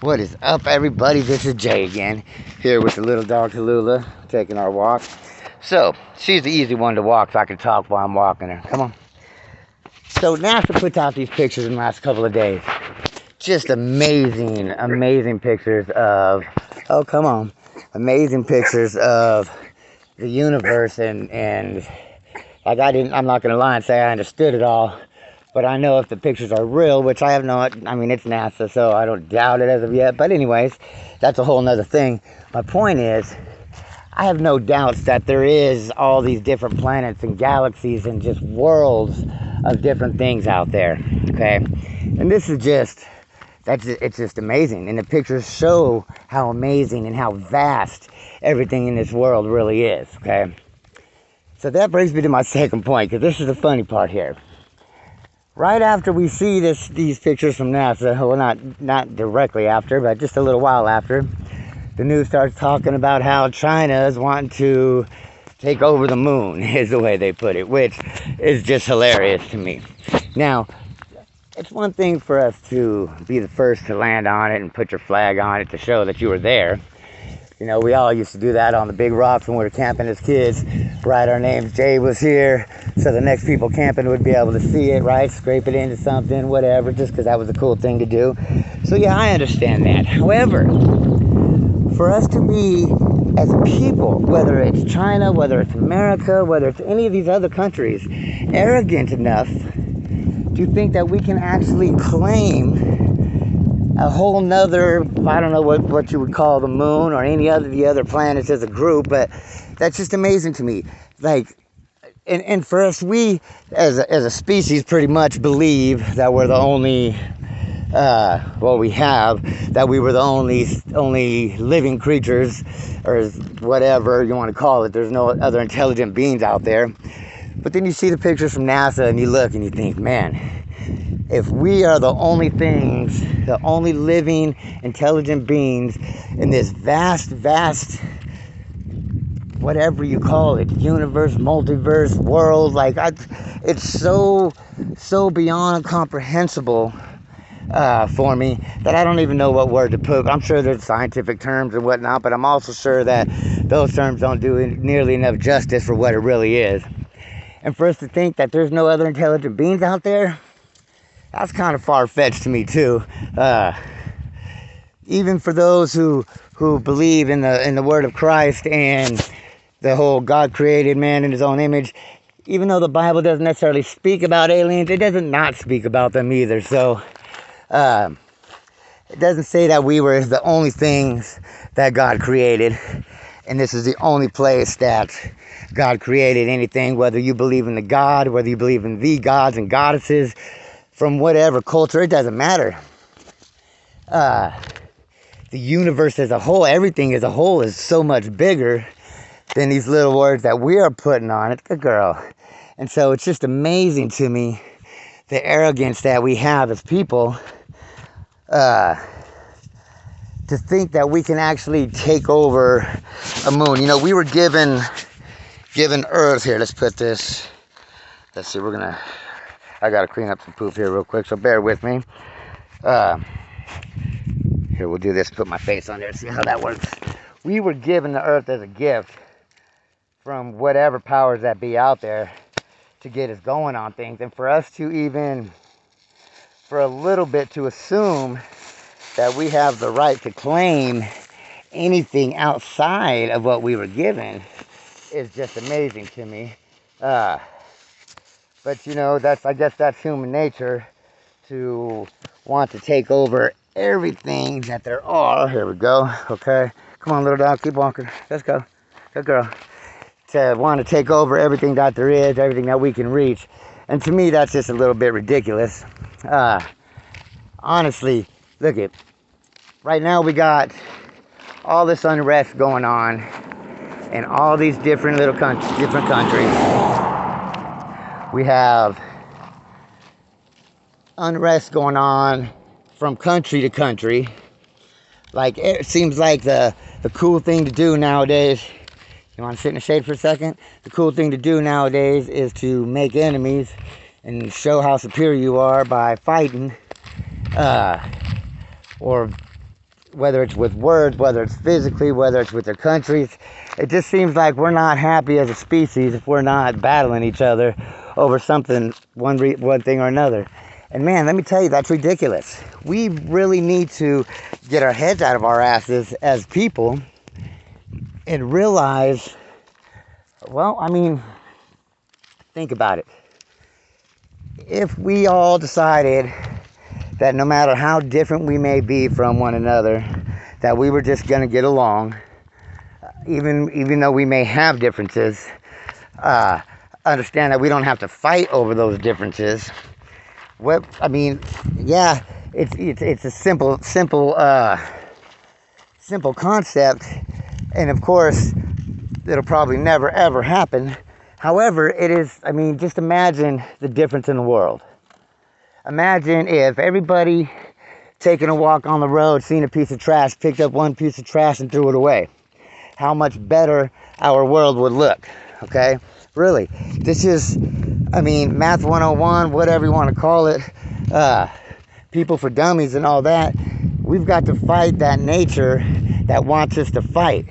What is up, everybody? This is Jay again, here with the little dog Tallulah, taking our walk. So, she's the easy one to walk, so I can talk while I'm walking her. Come on. So, NASA puts out these pictures in the last couple of days. Just amazing, amazing pictures of, oh, come on. Amazing pictures of the universe and like I'm not going to lie and say I understood it all. But I know if the pictures are real, which I have not, I mean, it's NASA, so I don't doubt it as of yet. But anyways, that's a whole nother thing. My point is, I have no doubts that there is all these different planets and galaxies and just worlds of different things out there, okay? And this is just, it's just amazing. And the pictures show how amazing and how vast everything in this world really is, okay? So that brings me to my second point, because this is the funny part here. Right after we see these pictures from NASA, well, not directly after, but just a little while after, the news starts talking about how China is wanting to take over the moon, is the way they put it, which is just hilarious to me. Now, it's one thing for us to be the first to land on it and put your flag on it to show that you were there. You know, we all used to do that on the big rocks when we were camping as kids. Write our names, Jay was here, so the next people camping would be able to see it, right? Scrape it into something, whatever, just because that was a cool thing to do. So yeah, I understand that. However, for us to be, as a people, whether it's China, whether it's America, whether it's any of these other countries, arrogant enough to think that we can actually claim a whole nother, I don't know what you would call the moon or any other the other planets as a group, but that's just amazing to me. Like, and for us, we as a species pretty much believe that we're the only, we have, that we were the only living creatures, or whatever you want to call it. There's no other intelligent beings out there. But then you see the pictures from NASA and you look and you think, man, if we are the only things, the only living, intelligent beings in this vast, whatever you call it, universe, multiverse, world, like, it's so beyond comprehensible for me that I don't even know what word to put. I'm sure there's scientific terms and whatnot, but I'm also sure that those terms don't do nearly enough justice for what it really is. And for us to think that there's no other intelligent beings out there, that's kind of far-fetched to me too. Even for those who believe in the word of Christ and the whole God created man in his own image, even though the Bible doesn't necessarily speak about aliens, it doesn't not speak about them either. So it doesn't say that we were the only things that God created, and this is the only place that God created anything, whether you believe in the God, whether you believe in the gods and goddesses, from whatever culture, it doesn't matter. The universe as a whole, everything as a whole is so much bigger than these little words that we are putting on it. Good girl. And so it's just amazing to me, the arrogance that we have as people, to think that we can actually take over a moon. You know, we were given Earth here. Let's put this, let's see, I gotta clean up some poop here real quick, so bear with me. Here, we'll do this, put my face on there, see how that works. We were given the Earth as a gift from whatever powers that be out there to get us going on things. And for us to even, for a little bit, to assume that we have the right to claim anything outside of what we were given is just amazing to me. But you know, I guess that's human nature, to want to take over everything that there are. Here we go. Okay, come on, little dog, keep walking. Let's go. Good girl. To want to take over everything that there is, everything that we can reach, and to me, that's just a little bit ridiculous. Honestly, look at right now. We got all this unrest going on in all these different countries. We have unrest going on from country to country. Like, it seems like the cool thing to do nowadays, you want to sit in the shade for a second? The cool thing to do nowadays is to make enemies and show how superior you are by fighting, or whether it's with words, whether it's physically, whether it's with their countries. It just seems like we're not happy as a species if we're not battling each other over something, one thing or another. And man, let me tell you, that's ridiculous. We really need to get our heads out of our asses as people and realize, well, I mean, think about it. If we all decided that no matter how different we may be from one another, that we were just going to get along, even though we may have differences, understand that we don't have to fight over those differences. What I mean, yeah, it's a simple concept, and of course, it'll probably never ever happen. However, it is. I mean, just imagine the difference in the world. Imagine if everybody taking a walk on the road, seen a piece of trash, picked up one piece of trash and threw it away. How much better our world would look, okay? Really, this is, I mean, Math 101, whatever you want to call it, people for dummies and all that. We've got to fight that nature that wants us to fight.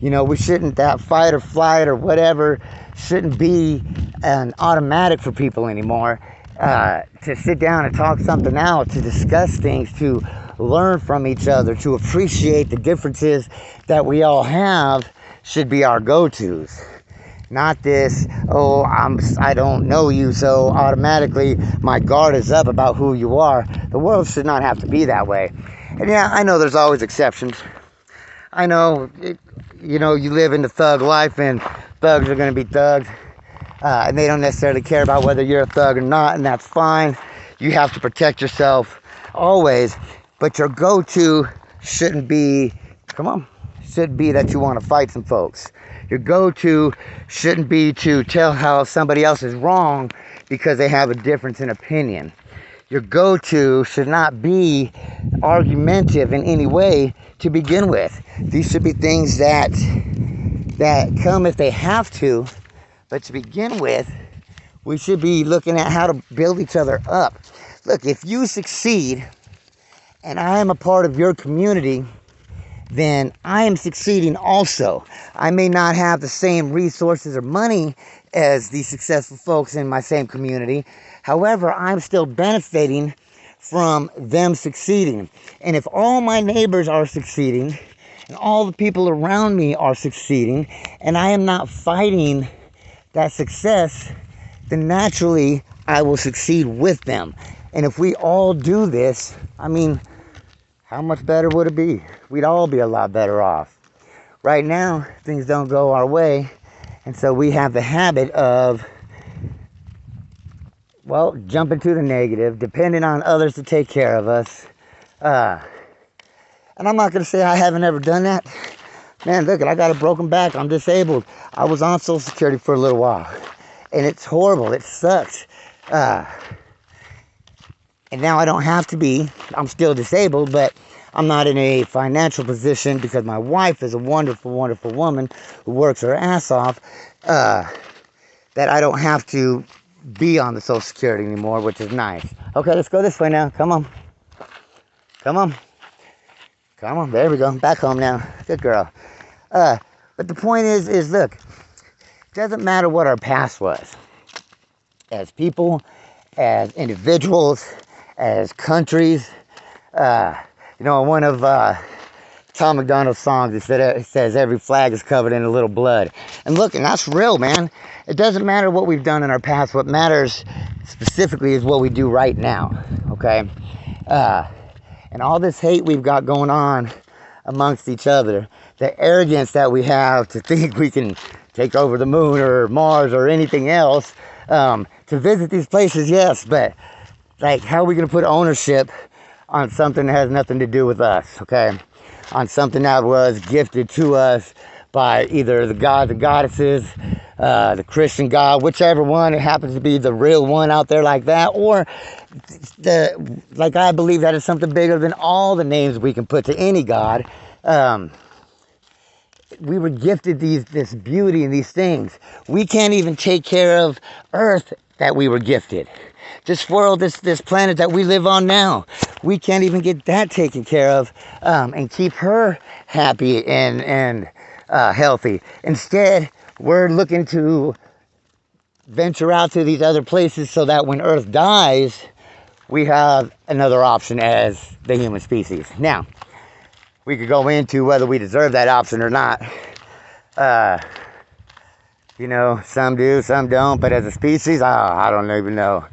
You know, we shouldn't, that fight or flight or whatever shouldn't be an automatic for people anymore. To sit down and talk something out, to discuss things, to learn from each other, to appreciate the differences that we all have should be our go-tos. Not this, oh, I don't know you, so automatically my guard is up about who you are. The world should not have to be that way. And yeah, I know there's always exceptions. I know, you know, you live in the thug life and thugs are going to be thugs. And they don't necessarily care about whether you're a thug or not, and that's fine. You have to protect yourself always, but your go-to shouldn't be, should be that you want to fight some folks. Your go-to shouldn't be to tell how somebody else is wrong because they have a difference in opinion. Your go-to should not be argumentative in any way to begin with. These should be things that come if they have to. But to begin with, we should be looking at how to build each other up. Look, if you succeed and I am a part of your community, then I am succeeding also. I may not have the same resources or money as the successful folks in my same community. However, I'm still benefiting from them succeeding. And if all my neighbors are succeeding and all the people around me are succeeding and I am not fighting that success, then naturally I will succeed with them. And if we all do this, I mean, how much better would it be? We'd all be a lot better off. Right now, things don't go our way, and so we have the habit of, well, jumping to the negative, depending on others to take care of us. And I'm not going to say I haven't ever done that. Man, look, I got a broken back. I'm disabled. I was on Social Security for a little while. And it's horrible. It sucks. And now I don't have to be. I'm still disabled, but I'm not in a financial position because my wife is a wonderful, wonderful woman who works her ass off, that I don't have to be on the Social Security anymore, which is nice. Okay, let's go this way now. Come on. Come on. Come on. There we go. Back home now. Good girl. But the point is, look, it doesn't matter what our past was. As people, as individuals, as countries. You know, one of Tom McDonald's songs, it says, every flag is covered in a little blood. And look, and that's real, man. It doesn't matter what we've done in our past. What matters specifically is what we do right now, okay? And all this hate we've got going on amongst each other, the arrogance that we have to think we can take over the moon or Mars or anything else, to visit these places, yes, but like, how are we going to put ownership on something that has nothing to do with us, okay? On something that was gifted to us by either the gods and goddesses, the Christian God, whichever one, it happens to be the real one out there like that, or like I believe that is something bigger than all the names we can put to any God. We were gifted this beauty and these things. We can't even take care of Earth that we were gifted. This world, this planet that we live on now, we can't even get that taken care of and keep her happy and healthy. Instead, we're looking to venture out to these other places so that when Earth dies, we have another option as the human species. Now, we could go into whether we deserve that option or not. You know, some do, some don't, but as a species, I don't even know.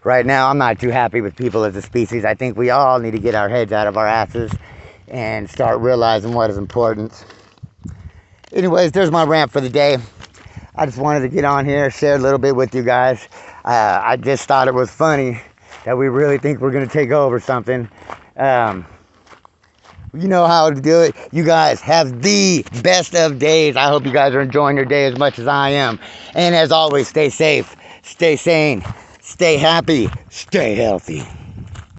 Right now, I'm not too happy with people as a species. I think we all need to get our heads out of our asses and start realizing what is important. Anyways, there's my rant for the day. I just wanted to get on here, share a little bit with you guys. I just thought it was funny that we really think we're going to take over something. You know how to do it. You guys have the best of days. I hope you guys are enjoying your day as much as I am. And as always, stay safe, stay sane, stay happy, stay healthy.